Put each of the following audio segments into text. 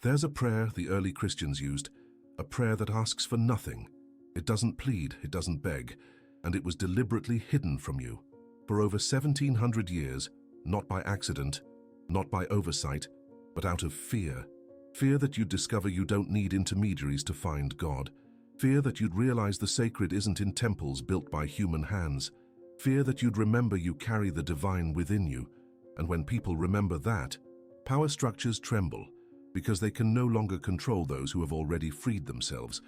There's a prayer the early Christians used, a prayer that asks for nothing. It doesn't plead, it doesn't beg, and it was deliberately hidden from you. For over 1700 years, not by accident, not by oversight, but out of fear. Fear that you'd discover you don't need intermediaries to find God. Fear that you'd realize the sacred isn't in temples built by human hands. Fear that you'd remember you carry the divine within you. And when people remember that, power structures tremble, because they can no longer control those who have already freed themselves.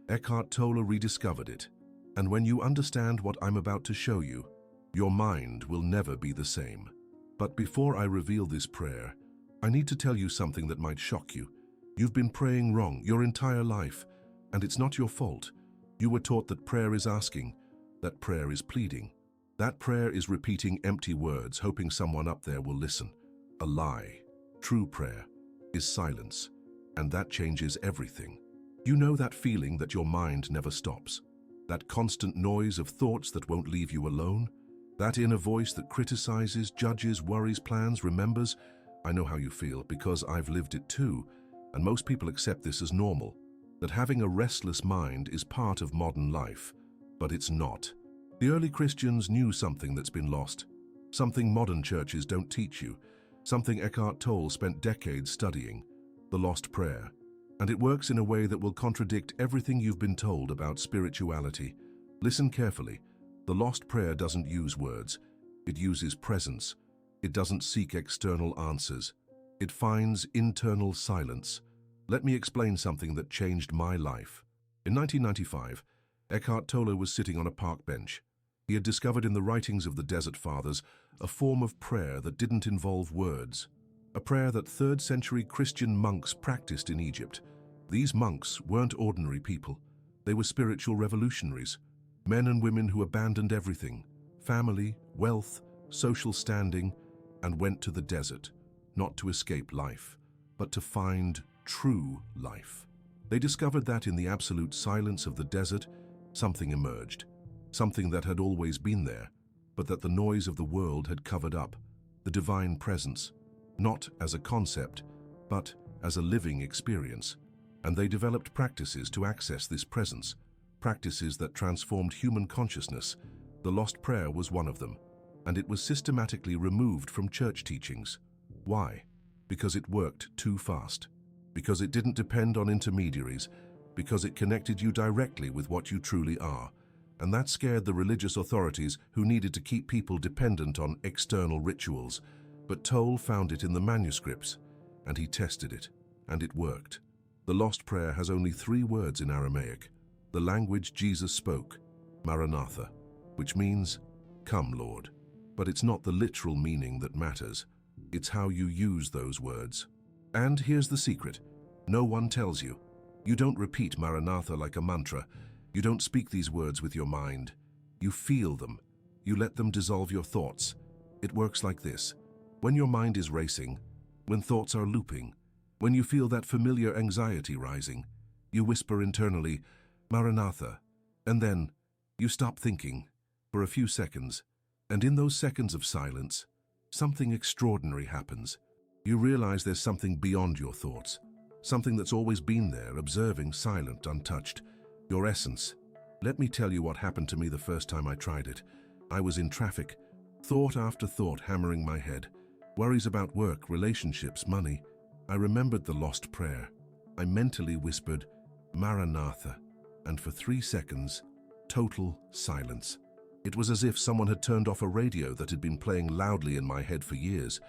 Eckhart Tolle rediscovered it. And when you understand what I'm about to show you, your mind will never be the same. But before I reveal this prayer, I need to tell you something that might shock you. You've been praying wrong your entire life, and it's not your fault. You were taught that prayer is asking, that prayer is pleading. That prayer is repeating empty words, hoping someone up there will listen. A lie. True prayer is silence, and that changes everything. You know that feeling that your mind never stops? That constant noise of thoughts that won't leave you alone? That inner voice that criticizes, judges, worries, plans, remembers? I know how you feel because I've lived it too, and most people accept this as normal, that having a restless mind is part of modern life, but it's not. The early Christians knew something that's been lost, something modern churches don't teach you, something Eckhart Tolle spent decades studying, the lost prayer. And it works in a way that will contradict everything you've been told about spirituality. Listen carefully. The lost prayer doesn't use words. It uses presence. It doesn't seek external answers. It finds internal silence. Let me explain something that changed my life. In 1995, Eckhart Tolle was sitting on a park bench. He had discovered in the writings of the Desert Fathers a form of prayer that didn't involve words. A prayer that 3rd century Christian monks practiced in Egypt. These monks weren't ordinary people. They were spiritual revolutionaries. Men and women who abandoned everything, family, wealth, social standing, and went to the desert, not to escape life, but to find true life. They discovered that in the absolute silence of the desert, something emerged. Something that had always been there, but that the noise of the world had covered up. The divine presence. Not as a concept, but as a living experience. And they developed practices to access this presence, practices that transformed human consciousness. The lost prayer was one of them, and it was systematically removed from church teachings. Why? Because it worked too fast. Because it didn't depend on intermediaries. Because it connected you directly with what you truly are. And that scared the religious authorities who needed to keep people dependent on external rituals. But Tolle found it in the manuscripts, and he tested it, and it worked. The lost prayer has only 3 words in Aramaic, the language Jesus spoke, Marinatha, which means, "Come, Lord." But it's not the literal meaning that matters. It's how you use those words. And here's the secret. No one tells you. You don't repeat Maranatha like a mantra. You don't speak these words with your mind. You feel them. You let them dissolve your thoughts. It works like this. When your mind is racing, when thoughts are looping, when you feel that familiar anxiety rising, you whisper internally, Maranatha, and then you stop thinking for a few seconds, and in those seconds of silence, something extraordinary happens. You realize there's something beyond your thoughts, something that's always been there, observing, silent, untouched. Your essence. Let me tell you what happened to me the first time I tried it. I was in traffic, thought after thought hammering my head. Worries about work, relationships, money. I remembered the lost prayer. I mentally whispered, Maranatha, and for 3 seconds, total silence. It was as if someone had turned off a radio that had been playing loudly in my head for years.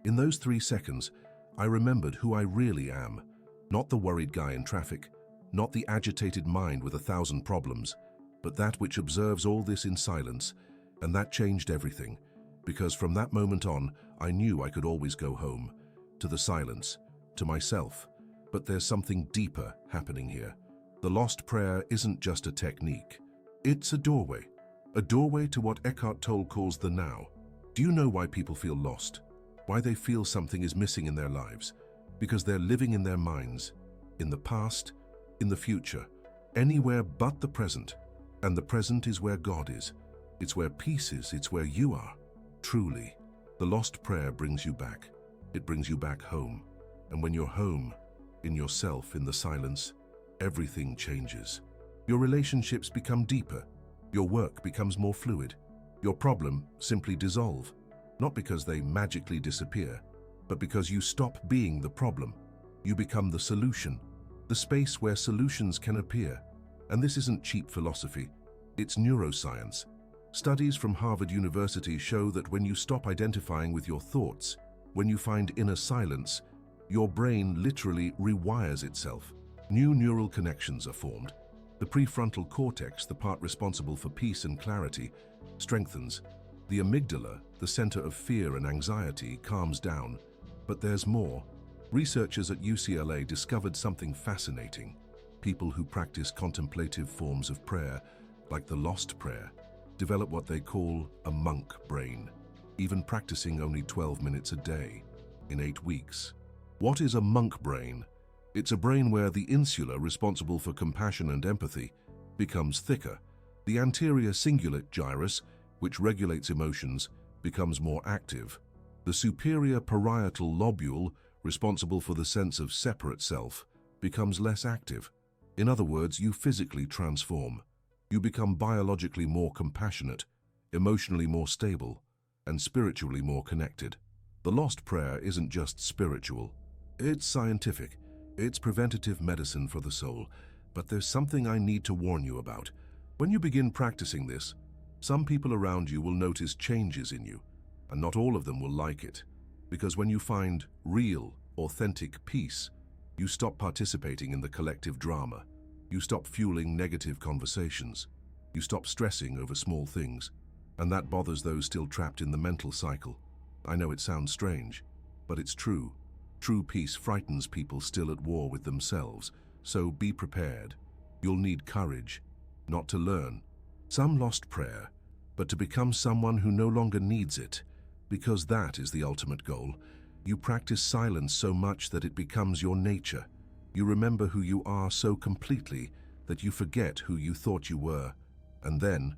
In those 3 seconds, I remembered who I really am. Not the worried guy in traffic, not the agitated mind with 1,000 problems, but that which observes all this in silence. And that changed everything, because from that moment on, I knew I could always go home, to the silence, to myself. But there's something deeper happening here. The lost prayer isn't just a technique. It's a doorway to what Eckhart Tolle calls the now. Do you know why people feel lost? Why they feel something is missing in their lives? Because they're living in their minds, in the past, in the future, anywhere but the present. And the present is where God is. It's where peace is. It's where you are. Truly, the lost prayer brings you back. It brings you back home. And when you're home, in yourself, in the silence, everything changes. Your relationships become deeper. Your work becomes more fluid. Your problem simply dissolve, not because they magically disappear, but because you stop being the problem. You become the solution, the space where solutions can appear. And this isn't cheap philosophy, it's neuroscience. Studies from Harvard University show that when you stop identifying with your thoughts, when you find inner silence, your brain literally rewires itself. New neural connections are formed. The prefrontal cortex, the part responsible for peace and clarity, strengthens. The amygdala, the center of fear and anxiety, calms down. But there's more. Researchers at UCLA discovered something fascinating. People who practice contemplative forms of prayer, like the lost prayer, develop what they call a monk brain, even practicing only 12 minutes a day, in 8 weeks. What is a monk brain? It's a brain where the insula, responsible for compassion and empathy, becomes thicker. The anterior cingulate gyrus, which regulates emotions, becomes more active. The superior parietal lobule, responsible for the sense of separate self, becomes less active. In other words, you physically transform. You become biologically more compassionate, emotionally more stable, and spiritually more connected. The lost prayer isn't just spiritual. It's scientific. It's preventative medicine for the soul. But there's something I need to warn you about. When you begin practicing this, some people around you will notice changes in you, and not all of them will like it. Because when you find real, authentic peace, you stop participating in the collective drama. You stop fueling negative conversations. You stop stressing over small things. And that bothers those still trapped in the mental cycle. I know it sounds strange, but it's true. True peace frightens people still at war with themselves. So be prepared. You'll need courage, not to learn some lost prayer, but to become someone who no longer needs it, because that is the ultimate goal. You practice silence so much that it becomes your nature. You remember who you are so completely that you forget who you thought you were, and then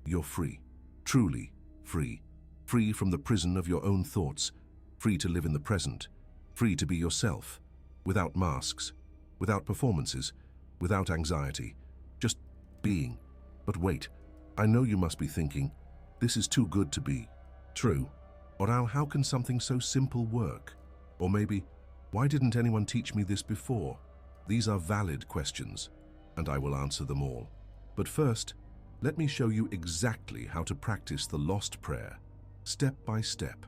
you're free, truly free. Free from the prison of your own thoughts, free to live in the present, free to be yourself, without masks, without performances, without anxiety, just being. But wait, I know you must be thinking, this is too good to be true. Or Al, how can something so simple work? Or maybe, why didn't anyone teach me this before? These are valid questions, and I will answer them all. But first, let me show you exactly how to practice the lost prayer, step by step,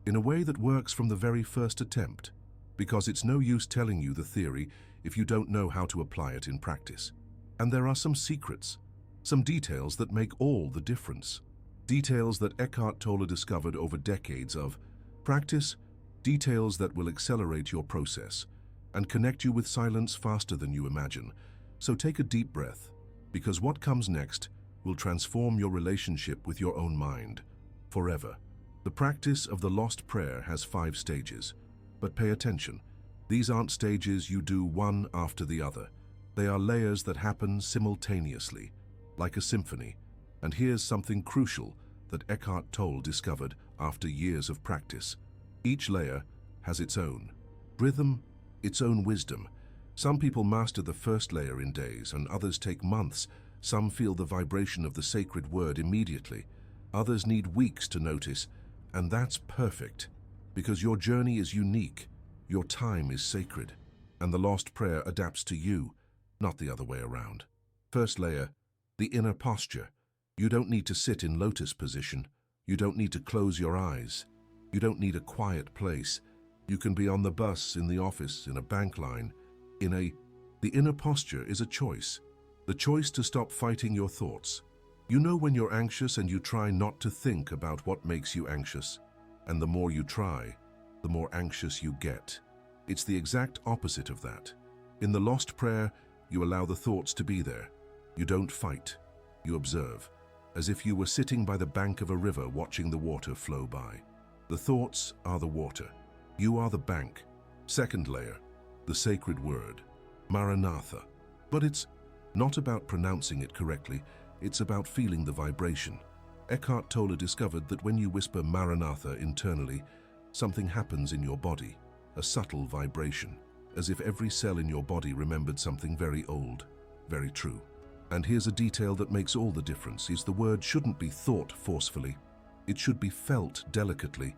in a way that works from the very first attempt, because it's no use telling you the theory if you don't know how to apply it in practice. And there are some secrets, some details that make all the difference. Details that Eckhart Tolle discovered over decades of practice, details that will accelerate your process and connect you with silence faster than you imagine. So take a deep breath, because what comes next will transform your relationship with your own mind forever. The practice of the lost prayer has 5 stages, but pay attention. These aren't stages you do one after the other. They are layers that happen simultaneously, like a symphony. And here's something crucial that Eckhart Tolle discovered after years of practice. Each layer has its own rhythm, its own wisdom. Some people master the first layer in days, and others take months. Some feel the vibration of the sacred word immediately. Others need weeks to notice, and that's perfect, because your journey is unique, your time is sacred, and the lost prayer adapts to you, not the other way around. First layer, the inner posture. You don't need to sit in lotus position. You don't need to close your eyes. You don't need a quiet place. You can be on the bus, in the office, in a bank line. The inner posture is a choice. The choice to stop fighting your thoughts. You know when you're anxious and you try not to think about what makes you anxious. And the more you try, the more anxious you get. It's the exact opposite of that. In the lost prayer, you allow the thoughts to be there. You don't fight. You observe, as if you were sitting by the bank of a river watching the water flow by. The thoughts are the water. You are the bank. Second layer, the sacred word, Marinatha. But it's not about pronouncing it correctly, it's about feeling the vibration. Eckhart Tolle discovered that when you whisper Maranatha internally, something happens in your body, a subtle vibration, as if every cell in your body remembered something very old, very true. And here's a detail that makes all the difference, is the word shouldn't be thought forcefully. It should be felt delicately.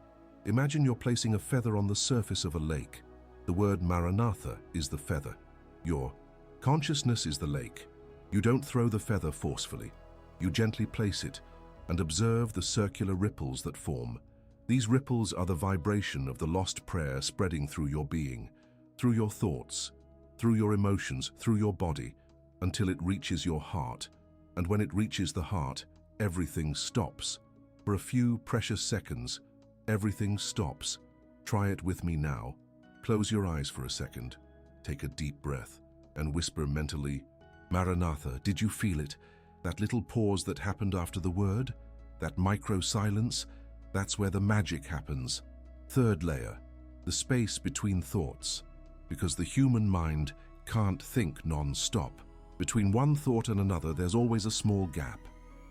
Imagine you're placing a feather on the surface of a lake. The word Marinatha is the feather. Your consciousness is the lake. You don't throw the feather forcefully. You gently place it and observe the circular ripples that form. These ripples are the vibration of the lost prayer spreading through your being, through your thoughts, through your emotions, through your body, until it reaches your heart. And when it reaches the heart, everything stops. For a few precious seconds, everything stops. Try it with me now. Close your eyes for a second. Take a deep breath and whisper mentally, Maranatha. Did you feel it? That little pause that happened after the word? That micro-silence? That's where the magic happens. Third layer, the space between thoughts. Because the human mind can't think non-stop. Between one thought and another, there's always a small gap,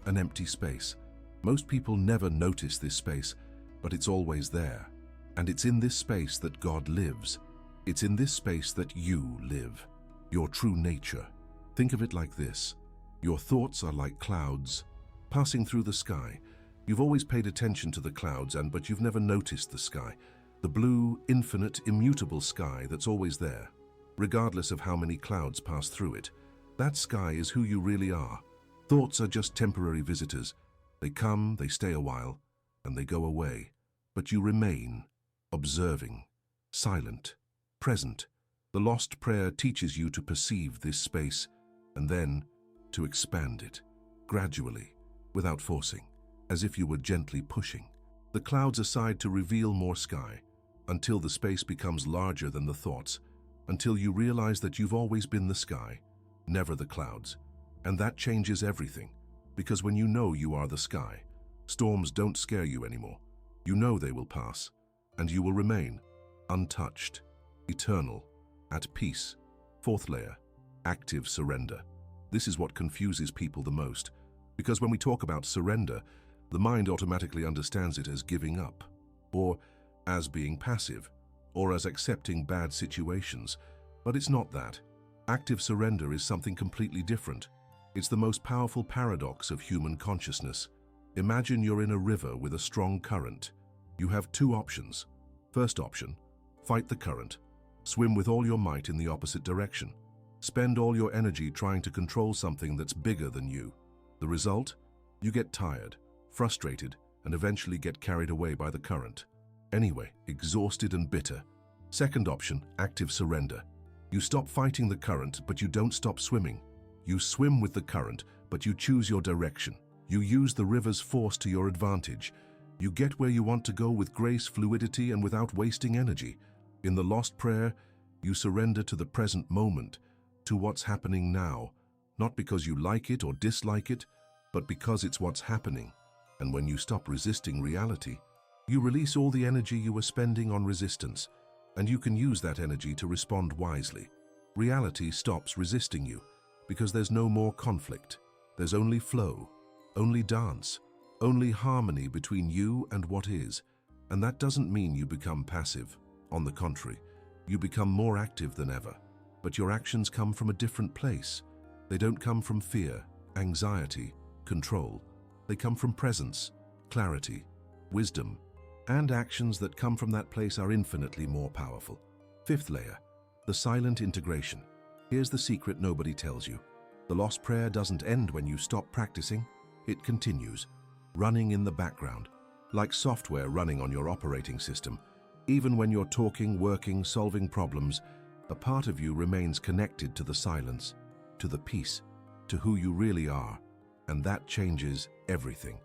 an empty space. Most people never notice this space, but it's always there. And it's in this space that God lives. It's in this space that you live, your true nature. Think of it like this. Your thoughts are like clouds passing through the sky. You've always paid attention to the clouds, but you've never noticed the sky. The blue, infinite, immutable sky that's always there, regardless of how many clouds pass through it. That sky is who you really are. Thoughts are just temporary visitors. They come, they stay a while, and they go away. But you remain, observing, silent, present. The lost prayer teaches you to perceive this space, and then to expand it, gradually, without forcing, as if you were gently pushing the clouds aside to reveal more sky, until the space becomes larger than the thoughts, until you realize that you've always been the sky, never the clouds. And that changes everything, because when you know you are the sky, storms don't scare you anymore. You know they will pass, and you will remain untouched, eternal, at peace. Fourth layer, active surrender. This is what confuses people the most, because when we talk about surrender, the mind automatically understands it as giving up, or as being passive, or as accepting bad situations. But it's not that. Active surrender is something completely different. It's the most powerful paradox of human consciousness. Imagine you're in a river with a strong current. You have two options. First option, fight the current. Swim with all your might in the opposite direction. Spend all your energy trying to control something that's bigger than you. The result? You get tired, frustrated, and eventually get carried away by the current. Anyway, exhausted and bitter. Second option, active surrender. You stop fighting the current, but you don't stop swimming. You swim with the current, but you choose your direction. You use the river's force to your advantage. You get where you want to go with grace, fluidity, and without wasting energy. In the lost prayer, you surrender to the present moment, to what's happening now, not because you like it or dislike it, but because it's what's happening. And when you stop resisting reality, you release all the energy you were spending on resistance, and you can use that energy to respond wisely. Reality stops resisting you, because there's no more conflict. There's only flow, only dance, only harmony between you and what is. And that doesn't mean you become passive. On the contrary, you become more active than ever. But your actions come from a different place. They don't come from fear, anxiety, control. They come from presence, clarity, wisdom, and actions that come from that place are infinitely more powerful. Fifth layer, the silent integration. Here's the secret nobody tells you. The lost prayer doesn't end when you stop practicing. It continues, running in the background, like software running on your operating system. Even when you're talking, working, solving problems, a part of you remains connected to the silence, to the peace, to who you really are, and that changes everything.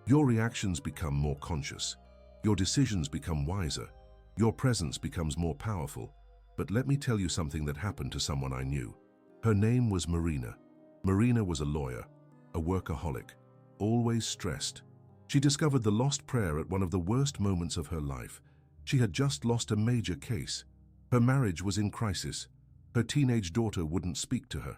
Your reactions become more conscious. Your decisions become wiser. Your presence becomes more powerful. But let me tell you something that happened to someone I knew. Her name was Marina. Marina was a lawyer, a workaholic, always stressed. She discovered the lost prayer at one of the worst moments of her life. She had just lost a major case. Her marriage was in crisis. Her teenage daughter wouldn't speak to her.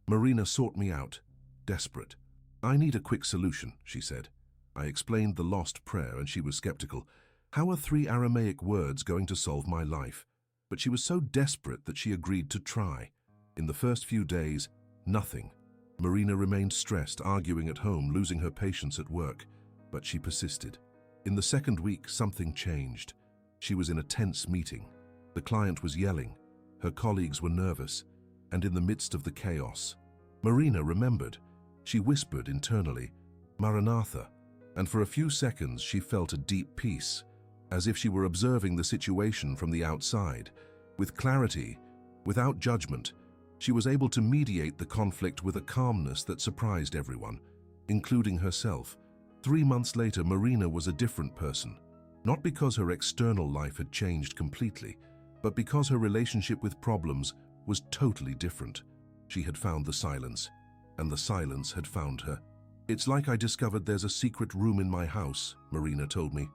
Marina sought me out, desperate. "I need a quick solution," she said. I explained the lost prayer and she was skeptical. "How are 3 Aramaic words going to solve my life?" But she was so desperate that she agreed to try. In the first few days, nothing. Marina remained stressed, arguing at home, losing her patience at work. But she persisted. In the second week, something changed. She was in a tense meeting. The client was yelling. Her colleagues were nervous. And in the midst of the chaos, Marina remembered. She whispered internally, "Maranatha." And for a few seconds, she felt a deep peace, as if she were observing the situation from the outside. With clarity, without judgment, she was able to mediate the conflict with a calmness that surprised everyone, including herself. 3 months later, Marina was a different person. Not because her external life had changed completely, but because her relationship with problems was totally different. She had found the silence, and the silence had found her. "It's like I discovered there's a secret room in my house," Marina told me.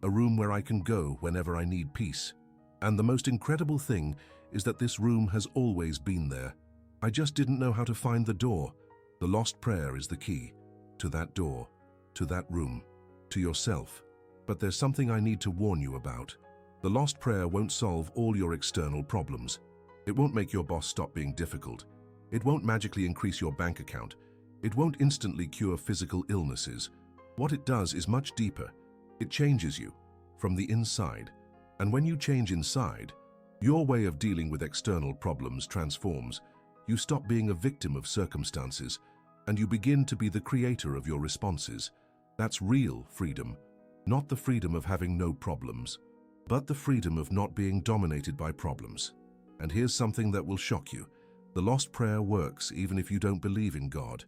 "A room where I can go whenever I need peace. And the most incredible thing is that this room has always been there. I just didn't know how to find the door. The lost prayer is the key to that door, to that room, to yourself. But there's something I need to warn you about. The lost prayer won't solve all your external problems. It won't make your boss stop being difficult. It won't magically increase your bank account. It won't instantly cure physical illnesses. What it does is much deeper. It changes you from the inside. And when you change inside, your way of dealing with external problems transforms. You stop being a victim of circumstances, and you begin to be the creator of your responses. That's real freedom, not the freedom of having no problems, but the freedom of not being dominated by problems. And here's something that will shock you. The lost prayer works even if you don't believe in God,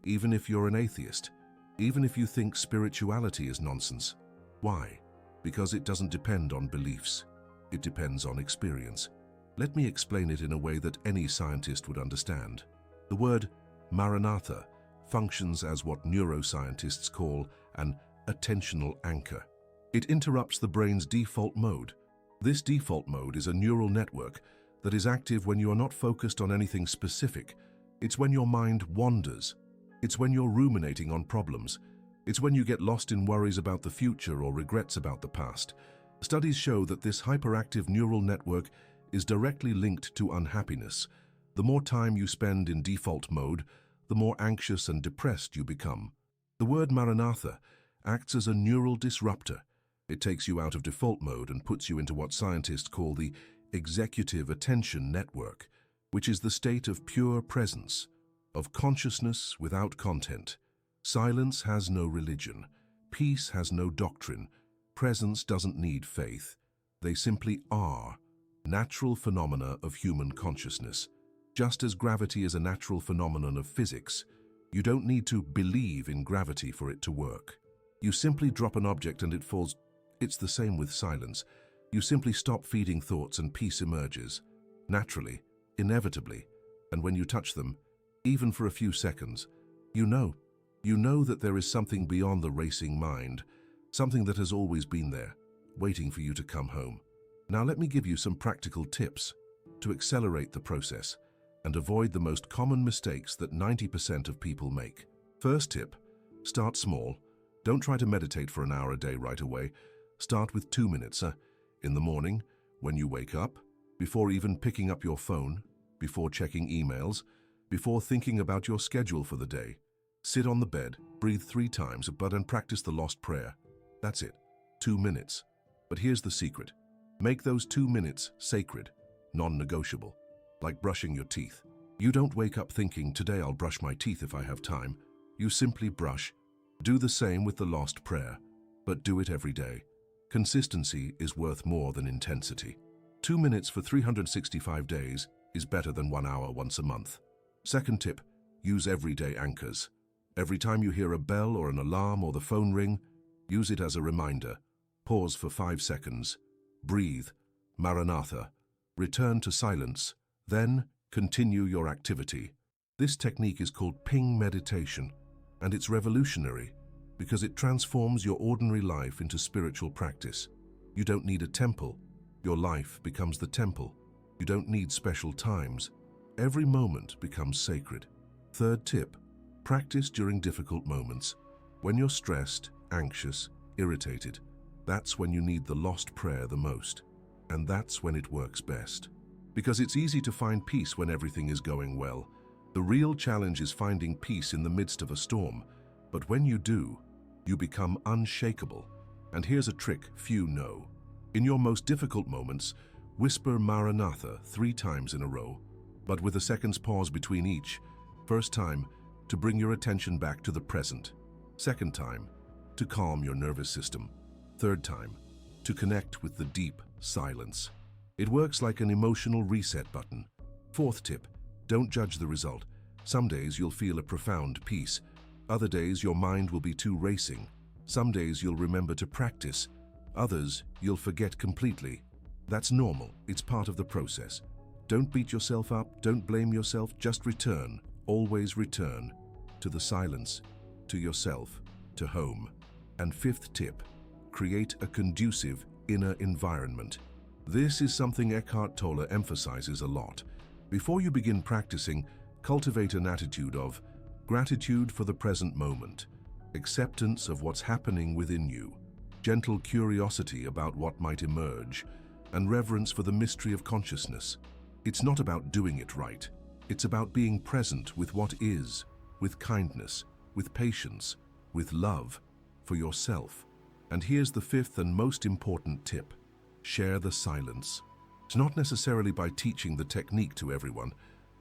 even if you're an atheist, even if you think spirituality is nonsense. Why? Because it doesn't depend on beliefs. It depends on experience. Let me explain it in a way that any scientist would understand. The word Marinatha functions as what neuroscientists call an attentional anchor. It interrupts the brain's default mode. This default mode is a neural network that is active when you are not focused on anything specific. It's when your mind wanders. It's when you're ruminating on problems. It's when you get lost in worries about the future or regrets about the past. Studies show that this hyperactive neural network is directly linked to unhappiness. The more time you spend in default mode, the more anxious and depressed you become. The word Maranatha acts as a neural disruptor. It takes you out of default mode and puts you into what scientists call the executive attention network, which is the state of pure presence, of consciousness without content. Silence has no religion. Peace has no doctrine. Presence doesn't need faith. They simply are natural phenomena of human consciousness. Just as gravity is a natural phenomenon of physics, you don't need to believe in gravity for it to work. You simply drop an object and it falls. It's the same with silence. You simply stop feeding thoughts and peace emerges. Naturally, inevitably, and when you touch them, even for a few seconds, you know that there is something beyond the racing mind, something that has always been there, waiting for you to come home. Now let me give you some practical tips to accelerate the process and avoid the most common mistakes that 90% of people make. First tip, start small. Don't try to meditate for an hour a day right away. Start with 2 minutes, in the morning, when you wake up, before even picking up your phone, before checking emails, before thinking about your schedule for the day. Sit on the bed, breathe 3 times, and practice the lost prayer. That's it, 2 minutes. But here's the secret. Make those 2 minutes sacred, non-negotiable, like brushing your teeth. You don't wake up thinking, today I'll brush my teeth if I have time. You simply brush. Do the same with the lost prayer, but do it every day. Consistency is worth more than intensity. 2 minutes for 365 days is better than 1 hour once a month. Second tip, use everyday anchors. Every time you hear a bell or an alarm or the phone ring, use it as a reminder. Pause for 5 seconds. Breathe. Maranatha. Return to silence. Then continue your activity. This technique is called ping meditation, and it's revolutionary because it transforms your ordinary life into spiritual practice. You don't need a temple. Your life becomes the temple. You don't need special times. Every moment becomes sacred. Third tip, practice during difficult moments. When you're stressed, anxious, irritated, that's when you need the lost prayer the most. And that's when it works best. Because it's easy to find peace when everything is going well. The real challenge is finding peace in the midst of a storm. But when you do, you become unshakable. And here's a trick few know. In your most difficult moments, whisper Maranatha 3 times in a row, but with a second's pause between each. First time, to bring your attention back to the present. Second time, to calm your nervous system. Third time, to connect with the deep silence. It works like an emotional reset button. Fourth tip, don't judge the result. Some days you'll feel a profound peace. Other days your mind will be too racing. Some days you'll remember to practice. Others you'll forget completely. That's normal. It's part of the process. Don't beat yourself up. Don't blame yourself. Just return. Always return to the silence, to yourself, to home. And fifth tip, create a conducive inner environment. This is something Eckhart Tolle emphasizes a lot. Before you begin practicing, cultivate an attitude of gratitude for the present moment, acceptance of what's happening within you, gentle curiosity about what might emerge, and reverence for the mystery of consciousness. It's not about doing it right. It's about being present with what is, with kindness, with patience, with love for yourself. And here's the fifth and most important tip. Share the silence. It's not necessarily by teaching the technique to everyone,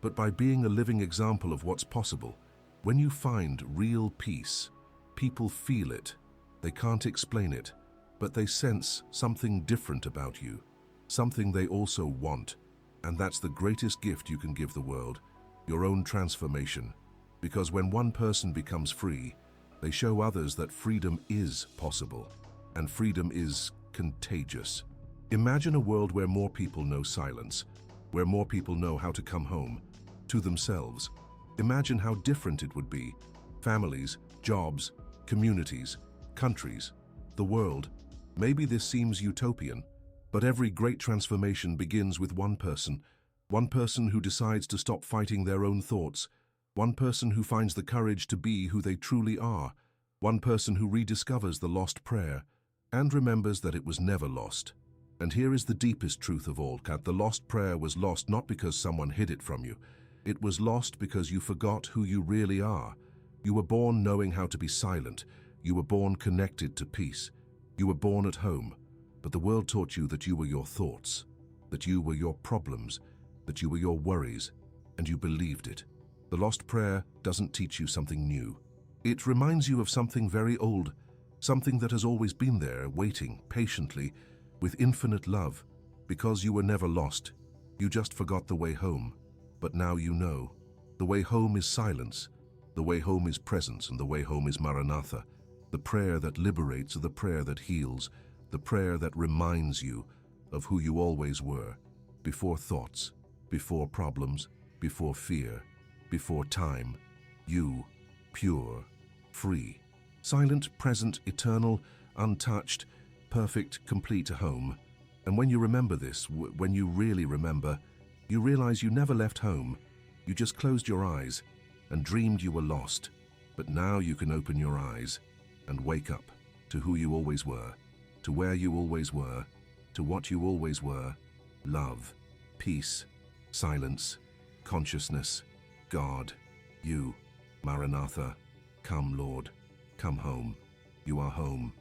but by being a living example of what's possible. When you find real peace, people feel it. They can't explain it, but they sense something different about you, something they also want. And that's the greatest gift you can give the world, your own transformation. Because when one person becomes free, they show others that freedom is possible, and freedom is contagious. Imagine a world where more people know silence, where more people know how to come home, to themselves. Imagine how different it would be. Families, jobs, communities, countries, the world. Maybe this seems utopian, but every great transformation begins with one person who decides to stop fighting their own thoughts, one person who finds the courage to be who they truly are, one person who rediscovers the lost prayer and remembers that it was never lost. And here is the deepest truth of all, Kat. The lost prayer was lost not because someone hid it from you. It was lost because you forgot who you really are. You were born knowing how to be silent. You were born connected to peace. You were born at home. But the world taught you that you were your thoughts, that you were your problems, that you were your worries, and you believed it. The lost prayer doesn't teach you something new. It reminds you of something very old, something that has always been there, waiting patiently, with infinite love, because you were never lost. You just forgot the way home. But now you know. The way home is silence, the way home is presence, and the way home is Maranatha. The prayer that liberates, the prayer that heals, the prayer that reminds you of who you always were, before thoughts, before problems, before fear, before time. You, pure, free, silent, present, eternal, untouched, perfect, complete home. And when you remember this, when you really remember, you realize you never left home. You just closed your eyes and dreamed you were lost. But now you can open your eyes and wake up to who you always were, to where you always were, to what you always were. Love, peace, silence, consciousness, God, you, Maranatha. Come, Lord, come home. You are home.